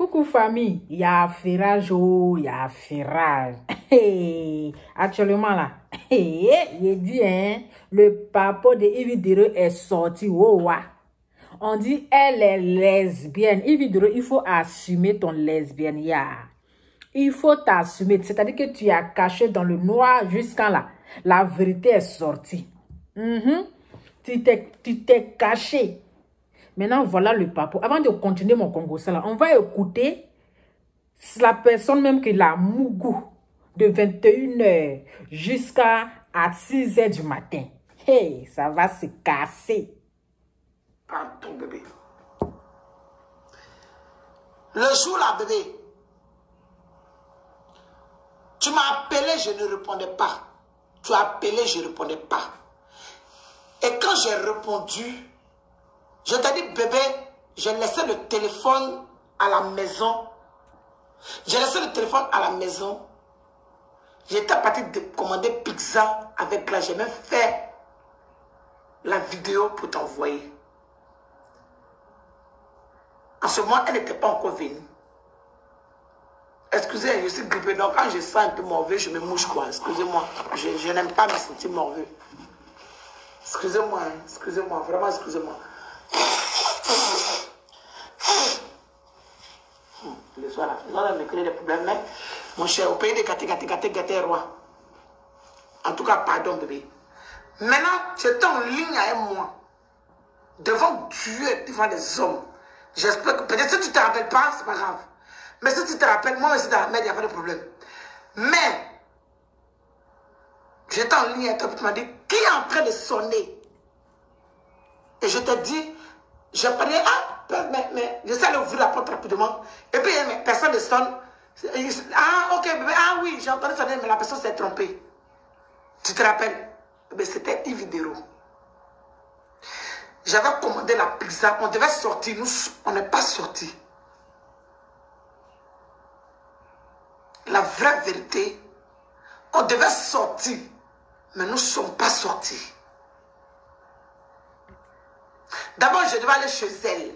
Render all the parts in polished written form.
coucou famille. Il y a ferrage, oh, il y a ferrage. Hey, actuellement là, il dit, hein, le papa de Yves Dero est sorti. Oh, ouais. On dit, elle est lesbienne. Yves Dero, il faut assumer ton lesbienne. Yeah. Il faut t'assumer. C'est-à-dire que tu as caché dans le noir jusqu'à là. La vérité est sortie. Tu t'es caché. Maintenant, voilà le papo. Avant de continuer mon Congo, là, on va écouter la personne même qui l'a mougou de 21h jusqu'à 6h du matin. Hey, ça va se casser. Pardon, bébé. Le jour là, bébé, tu m'as appelé, je ne répondais pas. Tu as appelé, je ne répondais pas. Et quand j'ai répondu, je t'ai dit, bébé, j'ai laissé le téléphone à la maison. J'ai laissé le téléphone à la maison. J'étais parti de commander pizza avec là. J'ai même fait la vidéo pour t'envoyer. En ce moment, elle n'était pas encore venue. Excusez, je suis grippée. Donc, quand je sens un peu morveux, je me mouche quoi. Excusez-moi. Je n'aime pas me sentir morveux. Excusez-moi, excusez-moi. Vraiment, excusez-moi. Le soir, là, me crée des problèmes. Mais, mon cher, au pays de gâté, roi. En tout cas, pardon, bébé. Maintenant, j'étais en ligne avec moi. Devant Dieu, devant les hommes. J'espère que peut-être si tu ne te rappelles pas, c'est pas grave. Mais si tu te rappelles, moi aussi dans la merde, il n'y a pas de problème. Mais, j'étais en ligne avec toi, tu m'as dit, qui est en train de sonner? Et je t'ai dit, je parlais, mais j'essaie d'ouvrir la porte rapidement. Et puis, mais personne ne sonne. Ah, ok, bébé, ah oui, j'ai entendu sonner, mais la personne s'est trompée. Tu te rappelles? Mais c'était Yves Dero. J'avais commandé la pizza, on devait sortir, nous, on n'est pas sortis. La vraie vérité, on devait sortir, mais nous ne sommes pas sortis. D'abord, je devais aller chez elle.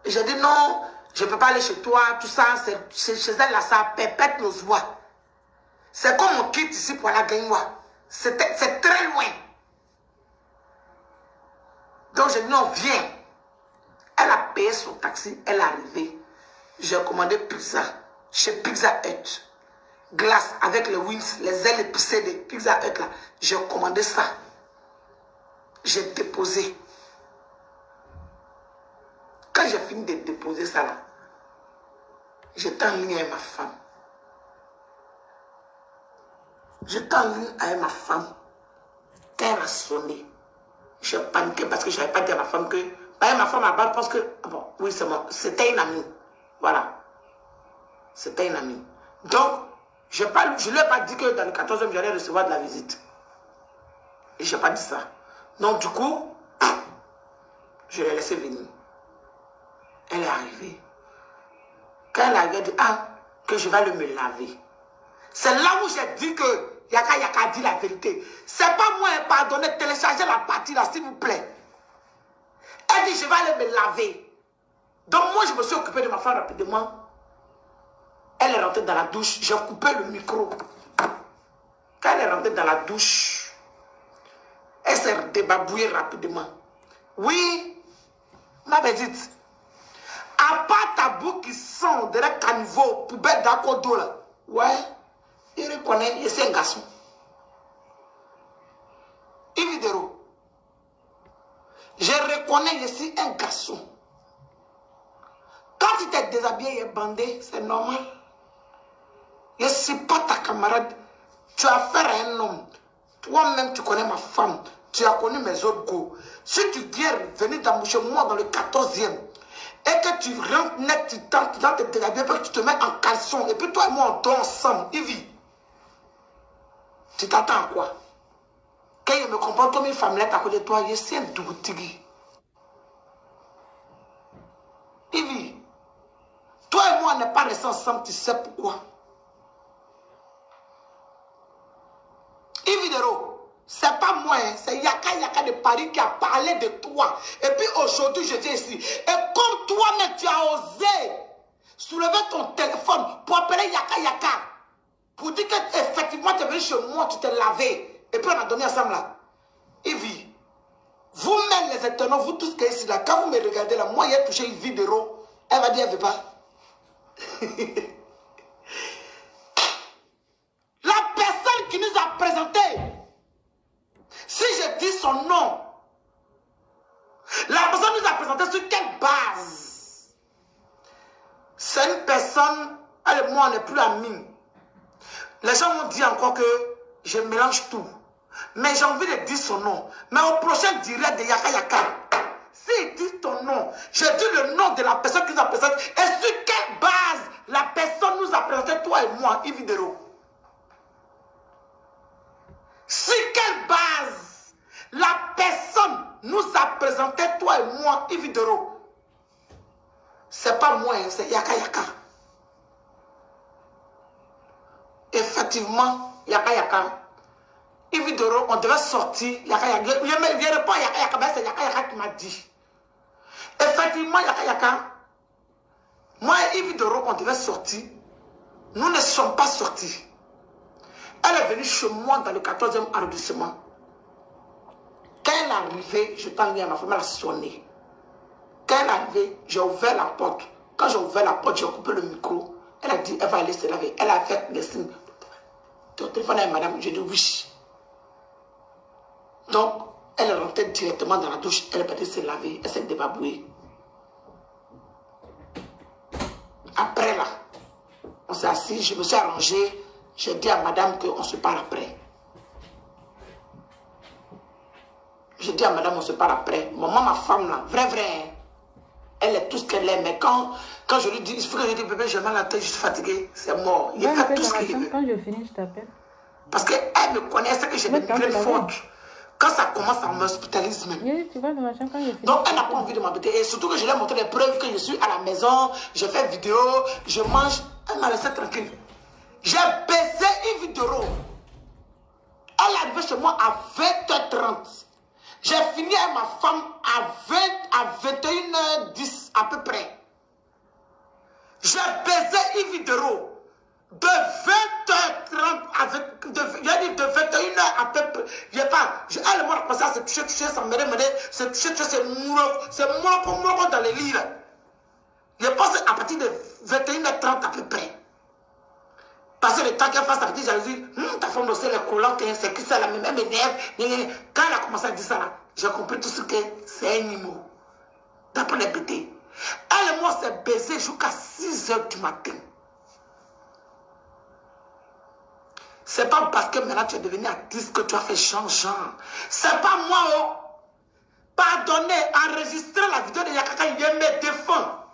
Et j'ai dit non, je ne peux pas aller chez toi, tout ça, chez elle, là, ça pépète nos voix. C'est comme on quitte ici pour aller à Gaïnois. C'est très loin. Donc, j'ai dit non, viens. Elle a payé son taxi, elle est arrivée. J'ai commandé pizza chez Pizza Hut. Glace avec les wings, les ailes épicées de Pizza Hut là. J'ai commandé ça. J'ai déposé. Quand j'ai fini de déposer ça là, j'étais en ligne avec ma femme. J'étais en ligne avec ma femme. Quand elle a sonné, j'ai paniqué parce que je n'avais pas dit à ma femme que... ma femme à bas, parce que... Bon, oui, c'est moi. C'était une amie. Voilà. C'était une amie. Donc, je ne lui ai pas dit que dans le 14e, j'allais recevoir de la visite. Et je n'ai pas dit ça. Donc, du coup, je l'ai laissé venir. Elle est arrivée. Quand elle est arrivée, elle dit, ah, que je vais me laver. C'est là où j'ai dit que Yaka dit la vérité. C'est pas moi, pardonnez, téléchargez la partie là, s'il vous plaît. Elle dit, je vais aller me laver. Donc moi, je me suis occupé de ma femme rapidement. Elle est rentrée dans la douche. J'ai coupé le micro. Quand elle est rentrée dans la douche, elle s'est débabouillée rapidement. Oui, ma petite. À part ta bouche qui sent de la caniveau, poubelle d'accordo là. Ouais, il reconnaît, il c'est un garçon. Yves Dero. Je reconnais, je suis un garçon. Quand tu t'es déshabillé et bandé, c'est normal. Je ne suis pas ta camarade. Tu as affaire à un homme. Toi-même, tu connais ma femme. Tu as connu mes autres go. Si tu viens venir chez moi dans le 14e, et que tu rentres net, tu tentes dans tes déshabillés, puis tu te mets en caleçon, et puis toi et moi, on dort ensemble, Yves. Tu t'attends à quoi? Quand il me comporte comme une femmelette à côté de toi, je suis un doutigi. Yves, toi et moi, on n'est pas restés ensemble, tu sais pourquoi? Yves Dero, c'est pas moi, hein, c'est Yaka de Paris qui a parlé de toi. Et puis aujourd'hui, je viens ici. Et comme toi-même, tu as osé soulever ton téléphone pour appeler Yaka Yaka. Pour dire qu'effectivement, tu es venu chez moi, tu t'es lavé. Et puis on a donné ensemble là. Evie, vous-même les étonnants, vous tous qui êtes ici là, quand vous me regardez là, moi, j'ai touché une vidéo. Elle va dire, elle ne veut pas. La personne qui nous a présenté, si je dis son nom, la personne nous a présenté sur quelle base? C'est une personne, elle et moi, on n'est plus amis. Les gens m'ont dit encore que je mélange tout. Mais j'ai envie de dire son nom. Mais au prochain direct de Yaka Yaka, s'il dit ton nom, je dis le nom de la personne qui nous a présenté. Et sur quelle base la personne nous a présenté, toi et moi, Yves Dero? Sur quelle base la personne nous a présenté, toi et moi, Yves Dero? C'est pas moi, c'est Yaka Yaka. Effectivement, Yaka Yaka. Yves Dero, on devait sortir. Yaka Yaka. Je réponds à Yaka Yaka, mais c'est Yaka Yaka qui m'a dit. Effectivement, Yaka Yaka. Moi et Yves Dero, on devait sortir. Nous ne sommes pas sortis. Elle est venue chez moi dans le 14e arrondissement. Quand elle est arrivée, je t'en dis à ma femme, elle a sonné. Quand elle est arrivée, j'ai ouvert la porte. Quand j'ai ouvert la porte, j'ai coupé le micro. Elle a dit, elle va aller se laver. Elle a fait les signes. Ton téléphone est madame, j'ai dit oui. Donc, elle est rentrée directement dans la douche. Elle est partie se laver. Elle s'est débarbouillée. Après là, on s'est assis, je me suis arrangé. J'ai dit à madame qu'on se parle après. J'ai dit à madame, on se parle après. Maman, ma femme là, vrai, elle est tout ce qu'elle est. Mais quand je lui dis, il faut que je dise, bébé, j'ai mal à la tête, je suis fatiguée, c'est mort. Il fait tout ce qu'il veut. Quand je finis, je t'appelle. Parce qu'elle me connaît, elle sait que j'ai des migraines fortes. Quand ça commence, ça m'hospitalise même. Oui, tu vas dans ma chambre quand je finis. Donc, elle n'a pas envie de m'embêter. Et surtout que je lui ai montré les preuves que je suis à la maison, je fais vidéo, je mange. Elle m'a laissé tranquille. J'ai baisé Yves Dero. Elle est arrivée chez moi à 20h30. J'ai fini avec ma femme à 21h10 à peu près. J'ai baisé Yves Dero. De 20h30 avec. De 21h à peu près. Elle et moi, on a commencé à se toucher, ça me se toucher, c'est mouro dans les lits. Je pense à partir de 21h30 à peu près. Parce que le temps qu'elle fasse sa petite jalousie, ta femme aussi, les collants, c'est que ça, la même énerve. Quand elle a commencé à dire ça, j'ai compris tout ce que c'est un immo. D'après les pétés. Elle et moi, s'est baisé jusqu'à 6h du matin. C'est pas parce que maintenant tu es devenu artiste que tu as fait changeant. C'est pas moi, oh. Pardonnez, enregistrer la vidéo de Yakaka, il me défend.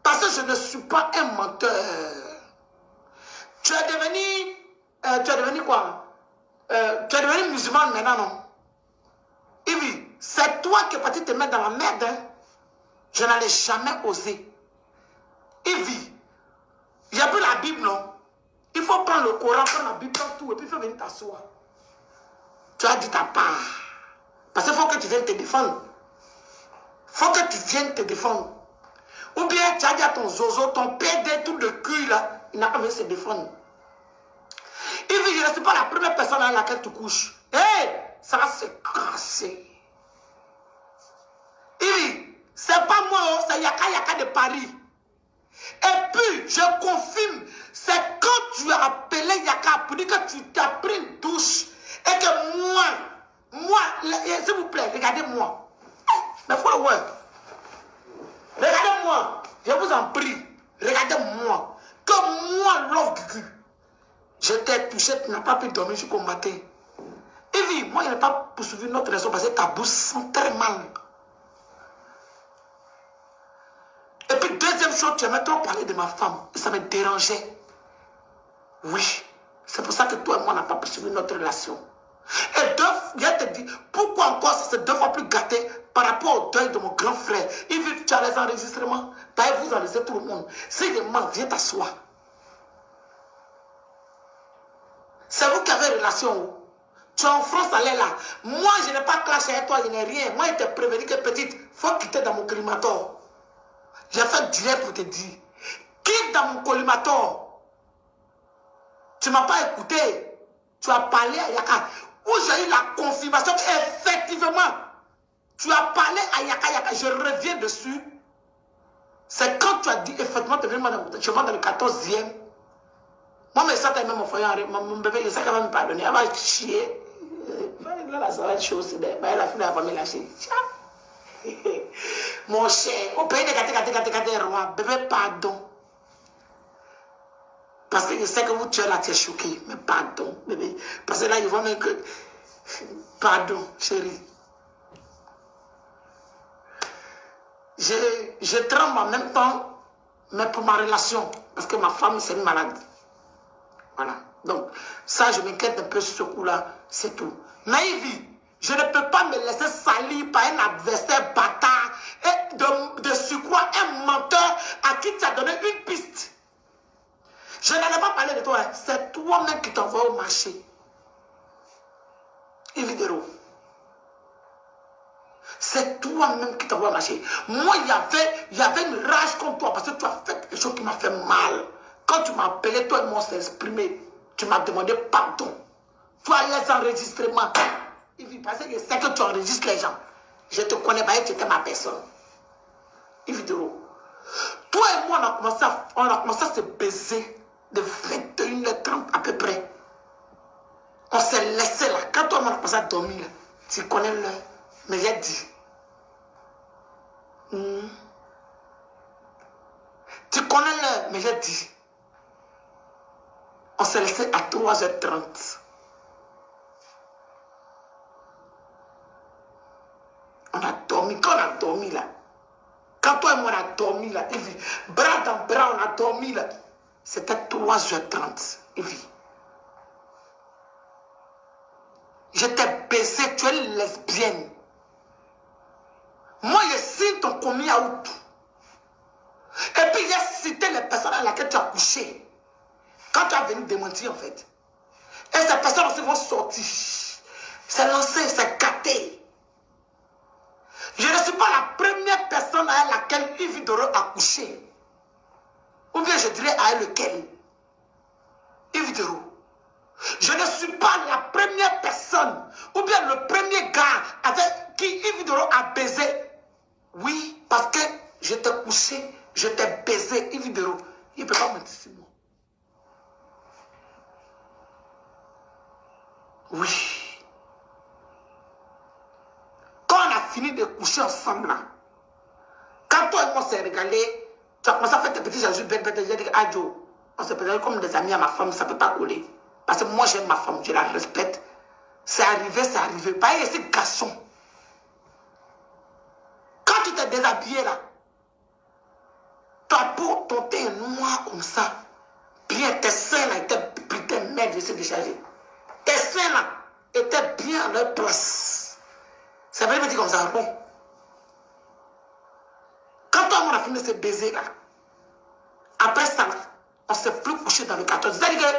Parce que je ne suis pas un menteur. Tu es devenu quoi? Tu es devenu musulman maintenant, non? Yves, c'est toi qui es parti te mettre dans la merde. Hein? Je n'allais jamais oser. Yves, il n'y a plus la Bible, non? Il faut prendre le Coran, prendre la Bible, prendre tout, et puis il faut venir t'asseoir. Tu as dit ta part. Parce qu'il faut que tu viennes te défendre. Il faut que tu viennes te défendre. Ou bien tu as dit à ton zozo, ton PD, tout le cul là, il n'a pas envie de se défendre. Yves, je ne suis pas la première personne à laquelle tu couches. Hé, ça va se casser. Yves, c'est pas moi, c'est Yaka Yaka de Paris. Et puis, je confirme, c'est quand tu as appelé Yaka pour dire que tu t'as pris une douche et que moi, s'il vous plaît, regardez-moi. Mais faut ouais. Regardez-moi, je vous en prie, regardez-moi. Que moi, Love Gugu, je t'ai touché, tu n'as pas pu dormir jusqu'au matin. Evie, moi, je n'ai pas poursuivi notre raison parce que ta bouche sent très mal. Et puis, deuxième chose, tu as trop parlé de ma femme. Et ça me dérangeait. Oui. C'est pour ça que toi et moi, on n'a pas poursuivi notre relation. Et je te dis, pourquoi encore c'est 2 fois plus gâté par rapport au deuil de mon grand frère. Il veut que tu as les enregistrements. D'ailleurs, vous enregistrez tout le monde. S'il demande, viens t'asseoir. C'est vous qui avez relation. Tu es en France, elle est là. Moi, je n'ai pas clashé avec toi, je n'ai rien. Moi, je t'ai prévenu que petite, il faut quitter dans mon climator. J'ai fait direct pour te dire. parlé dans mon collimateur. Tu ne m'as pas écouté. Tu as parlé à Yaka. Où j'ai eu la confirmation qu'effectivement, tu as parlé à Yaka Yaka. Je reviens dessus. C'est quand tu as dit, effectivement, je vais dans le 14e. Moi, mais ça, même mon frère, mon bébé, il sait qu'elle va me pardonner. Elle va chier. Là, ça va être chaud aussi. Elle a fini la famille lâcher. Mon cher, au pays de Kate, roi, bébé, pardon. Parce que je sais que vous tuez là, tu es choqué. Mais pardon, bébé. Parce que là, ils vont même que. Pardon, chérie. Je tremble en même temps, mais pour ma relation. Parce que ma femme, c'est une malade. Voilà. Donc, ça, je m'inquiète un peu sur ce coup-là. C'est tout. Naïvi, je ne peux pas me laisser salir par un adversaire bâtard et de surcroît un menteur à qui tu as donné une piste. Je n'allais pas parler de toi. Hein. C'est toi-même qui t'envoie au marché. Évidemment. C'est toi-même qui t'envoie au marché. Moi, il y avait une rage contre toi parce que tu as fait quelque chose qui m'a fait mal. Quand tu m'as appelé, toi et moi, on s'est exprimé. Tu m'as demandé pardon. Tu as les enregistrements. Parce que je sais que tu enregistres les gens. Je te connais pas et tu étais ma personne. Évidemment. Toi et moi, on a commencé à se baiser de 21h30 à peu près. On s'est laissé là. Quand toi, on a commencé à dormir, tu connais l'heure. Mais j'ai dit. Tu connais l'heure, mais j'ai dit. On s'est laissé à 3h30. On a dormi. Quand on a dormi là, quand toi et moi on a dormi là, bras dans bras, on a dormi là, c'était 3h30. Je t'ai baissé, tu es lesbienne. Moi, je signe ton commis à out. Et puis, j'ai cité les personnes à laquelle tu as couché. Quand tu as venu démentir, en fait. Et ces personnes aussi vont sortir. C'est lancé, c'est gâté. Je ne suis pas la première personne à laquelle Yves Doro a couché. Ou bien je dirais à elle lequel. Yves Doro. Je ne suis pas la première personne, ou bien le premier gars avec qui Yves Doro a baisé. Oui, parce que je t'ai couché, je t'ai baisé, Yves Doro. Il ne peut pas mentir sur moi. Oui. Quand on a fini de coucher ensemble, là, quand toi et moi on s'est régalé, tu as commencé à faire tes petits ajouts, j'ai dit, Adjo, on s'est présenté comme des amis à ma femme, ça ne peut pas coller. Parce que moi j'aime ma femme, je la respecte. C'est arrivé, c'est arrivé. Pas ici, garçon. Quand tu t'es déshabillé là, ta peau, ton teint est noir comme ça. Bien, tes seins là étaient putain merde, je sais décharger. Tes seins là étaient bien à leur place. Ça veut dire comme ça, bon. Quand on a fini de se baiser là, après ça là, on ne s'est plus couché dans le 14. C'est-à-dire que,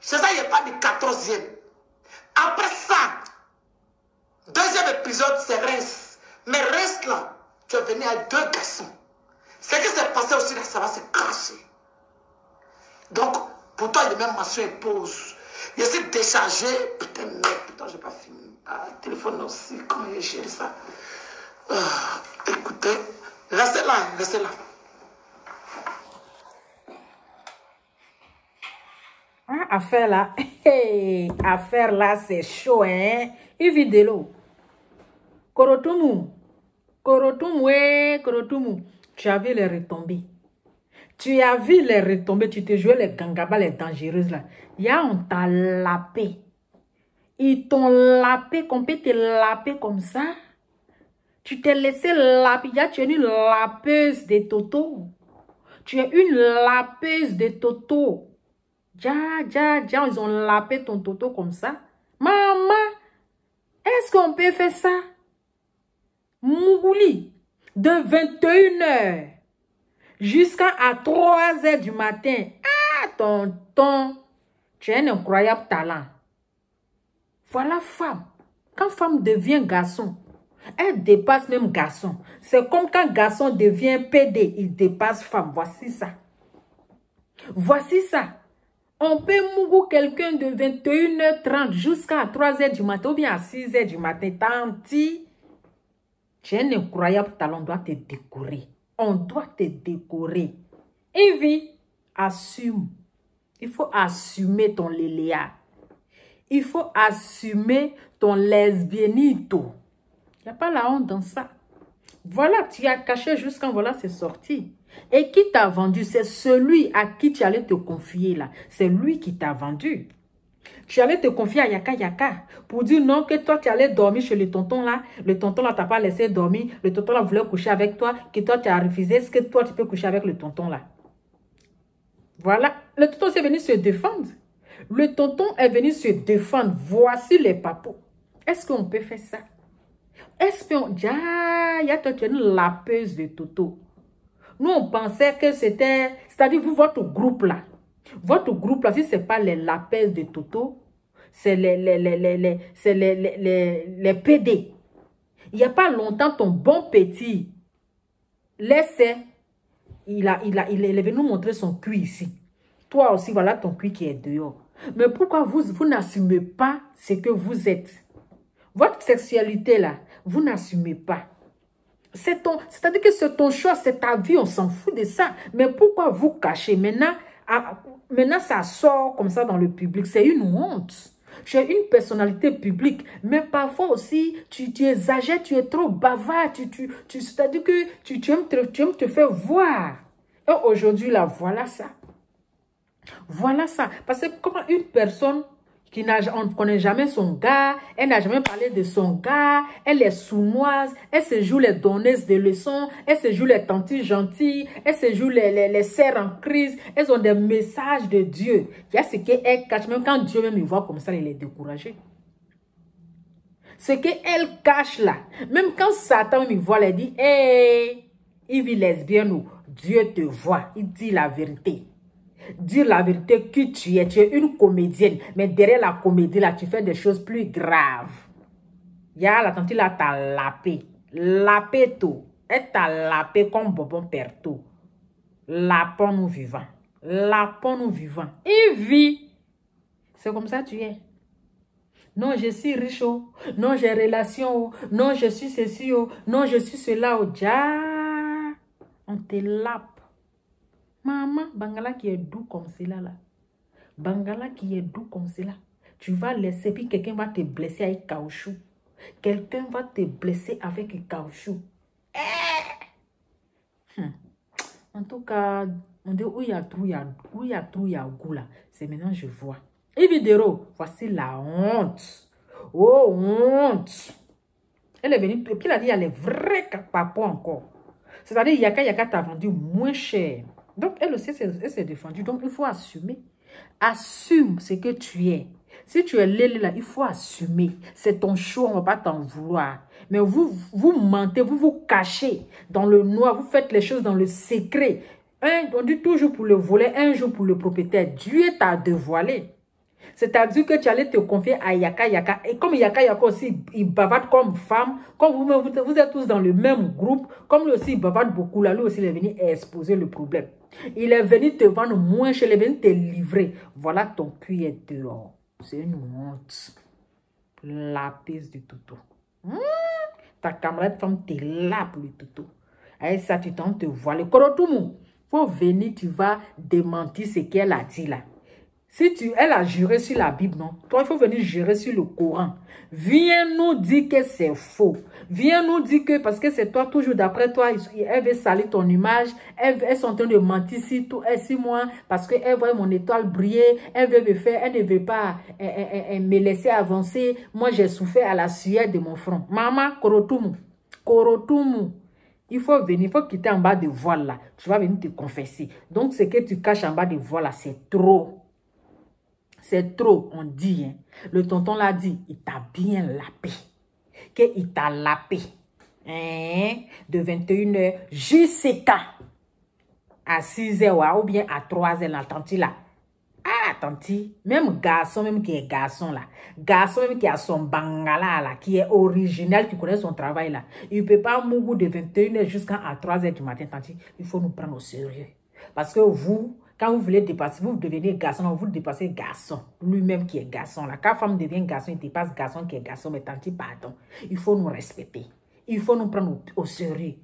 c'est ça, il n'y a pas du 14e. Après ça, deuxième épisode, c'est Reims. Mais Reims là, tu es venu à 2 garçons. Ce qui s'est passé aussi là, ça va se cracher. Donc, pour toi, il y a même mention impose. Je suis déchargé. Putain, merde, putain, je n'ai pas fini. Ah, téléphone aussi, comment j'ai géré ça. Écoutez, restez là, restez là. Ah, affaire là, hey, affaire là, c'est chaud, hein. Yves Doro. Korotumu. Tu as vu les retombées. Tu as vu les retombées, tu te jouais les gangabas, les dangereuses là. Ya, on t'a lapé. Ils t'ont lapé, qu'on peut te laper comme ça. Tu t'es laissé laper. Ya, tu es une lapeuse de Toto. Tu es une lapeuse de Toto. Ils ont lapé ton Toto comme ça. Maman, est-ce qu'on peut faire ça? Mougouli, de 21h jusqu'à 3h du matin. Ah, tonton, tu as un incroyable talent. Voilà femme. Quand femme devient garçon, elle dépasse même garçon. C'est comme quand garçon devient PD, il dépasse femme. Voici ça. Voici ça. On peut mourir quelqu'un de 21h30 jusqu'à 3h du matin ou bien à 6h du matin. Tanti, tu es un incroyable talent, on doit te décorer. On doit te décorer. Evie, assume. Il faut assumer ton léléa. Il faut assumer ton lesbienito. Il n'y a pas la honte dans ça. Voilà, tu as caché jusqu'à voilà, c'est sorti. Et qui t'a vendu? C'est celui à qui tu allais te confier là. C'est lui qui t'a vendu. Tu allais te confier à Yaka Yaka pour dire non que toi tu allais dormir chez le tonton là. Le tonton là t'a pas laissé dormir. Le tonton là voulait coucher avec toi. Que toi tu as refusé. Est-ce que toi tu peux coucher avec le tonton là? Voilà. Le tonton est venu se défendre. Le tonton est venu se défendre. Voici les papous. Est-ce qu'on peut faire ça? Est-ce qu'on... Ah, il y a toi, tu es une lapeuse de Toto. Nous, on pensait que c'était... C'est-à-dire, vous, votre groupe là. Votre groupe là, si ce n'est pas les lapaises de Toto, c'est les PD. Il n'y a pas longtemps, ton bon petit, laissez, il est venu nous montrer son cul ici. Toi aussi, voilà ton cul qui est dehors. Mais pourquoi vous n'assumez pas ce que vous êtes? Votre sexualité là, vous n'assumez pas. C'est-à-dire que c'est ton choix, c'est ta vie, on s'en fout de ça. Mais pourquoi vous cachez? Maintenant, ça sort comme ça dans le public. C'est une honte. Tu es une personnalité publique, mais parfois aussi, tu exagères, tu es trop bavard. C'est-à-dire que tu aimes te faire voir. Et aujourd'hui, là, voilà ça. Voilà ça. Parce que comment une personne... on ne connaît jamais son gars, elle n'a jamais parlé de son gars, elle est sournoise, elle se joue les donneuses de leçons, elle se joue les tantis gentilles, elle se joue les sœurs en crise, elles ont des messages de Dieu. Il y a ce qu'elle cache, même quand Dieu même il voit comme ça, il est découragé. Ce qu'elle cache là, même quand Satan il voit, il dit, hey, il vit lesbienne ou Dieu te voit, il dit la vérité. Dire la vérité qui tu es une comédienne, mais derrière la comédie là, tu fais des choses plus graves. Ya la tante là t'a lapé tout, elle t'a lapé comme Bobon Perto. Lapons nous vivants, lapons nous vivants. Il vit, c'est comme ça tu es. Non, je suis riche, oh. Non, j'ai relation, oh. Non, je suis ceci, oh. Non, je suis cela, oh. Ja, on te lape. Maman, Bangala qui est doux comme cela là. Bangala qui est doux comme cela. Tu vas laisser, puis quelqu'un va te blesser avec caoutchouc. Quelqu'un va te blesser avec caoutchouc. En tout cas, on dit où il y a trou, il y a goût là. C'est maintenant je vois. Et vidéo, voici la honte. Oh, honte. Elle est venue, et puis elle a dit, il y a les vrais papos encore. C'est-à-dire, Yaka t'a vendu moins cher. Donc, elle aussi, elle s'est défendue. Donc, il faut assumer. Assume ce que tu es. Si tu es là, il faut assumer. C'est ton choix, on ne va pas t'en vouloir. Mais vous mentez, vous cachez dans le noir. Vous faites les choses dans le secret. On dit toujours pour le voler, un jour pour le propriétaire. Dieu t'a dévoilé. C'est-à-dire que tu allais te confier à Yaka Yaka. Et comme Yaka Yaka aussi, il bavarde comme femme. Comme vous êtes tous dans le même groupe. Comme lui aussi, il bavarde beaucoup. Là, lui aussi, il est venu exposer le problème. Il est venu te vendre moins cher. Il est venu te livrer. Voilà ton cul est dehors. C'est une honte. La pisse du toutou. Ta camarade femme te lape le toutou. Avec ça, tu t'en te vois. Le Korotoumou, faut venir, tu vas démentir ce qu'elle a dit là. Si elle a juré sur la Bible, non? Toi, il faut venir jurer sur le Coran. Viens nous dire que c'est faux. Viens nous dire que, parce que c'est toi, toujours d'après toi, elle veut salir ton image. Elles sont en train de mentir sur moi, parce qu'elle voit mon étoile briller. Elle veut me faire, elle ne veut pas me laisser avancer. Moi, j'ai souffert à la sueur de mon front. Maman, Korotoumou. Il faut venir, il faut quitter en bas de voile là. Tu vas venir te confesser. Donc, ce que tu caches en bas de voile là, c'est trop. C'est trop, on dit. Hein. Le tonton l'a dit, il t'a bien lapé. Qu'il t'a lapé. Hein? De 21h jusqu'à 6h ou bien à 3h là, tanti là. Ah, tanti, même garçon, même qui est garçon là. Garçon même qui a son bangala là, qui est original, qui connaît son travail là. Il ne peut pas mourir de 21h jusqu'à 3h du matin, tanti. Il faut nous prendre au sérieux. Parce que vous... Quand vous voulez dépasser, vous devenez garçon, vous dépassez garçon. Lui-même qui est garçon. Là. Quand femme devient garçon, il dépasse garçon qui est garçon. Mais tant pis, pardon. Il faut nous respecter. Il faut nous prendre au sérieux.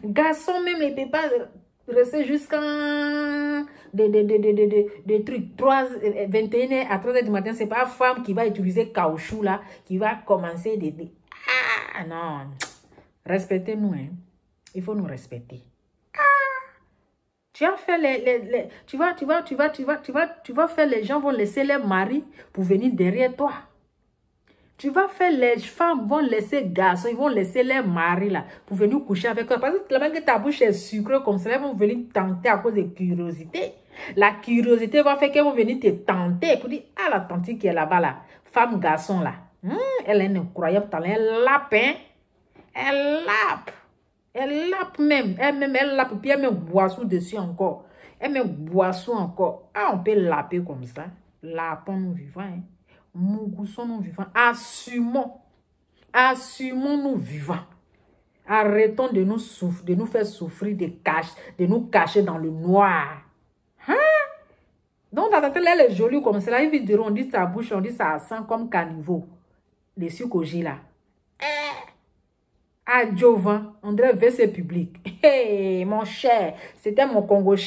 Garçon même, il ne peut pas rester jusqu'à des trucs. 21h à 3h du matin, c'est pas femme qui va utiliser caoutchouc là, qui va commencer Ah non. Respectez-nous, hein. Il faut nous respecter. Tu as fait tu vas faire les gens vont laisser les maris pour venir derrière toi. Tu vas faire les femmes vont laisser garçons, ils vont laisser les maris là pour venir coucher avec eux. Parce que la même que ta bouche est sucrée comme ça, ils vont venir tenter à cause de curiosité. La curiosité va faire qu'ils vont venir te tenter pour dire, ah la tante qui est là-bas là, femme garçon là, elle est incroyable talent, elle lappe, hein? Elle lappe. Elle lappe même. Elle lappe. Puis elle met boisson dessus encore. Elle met boisson encore. Ah, on peut lapper comme ça. Lappons-nous vivants. Hein. Mougoussons-nous vivants. Assumons. Assumons-nous vivants. Arrêtons de nous faire souffrir, de nous cacher dans le noir. Hein? Donc, ta tante, elle est jolie comme ça. Ils diront, on dit sa bouche, on dit ça sent comme caniveau. Les sucogis là. À Jovan, on dirait WC public. Hey, mon cher, c'était mon Congo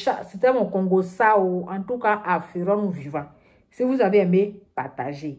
Sao. En tout cas, à Firon vivant. Si vous avez aimé, partagez.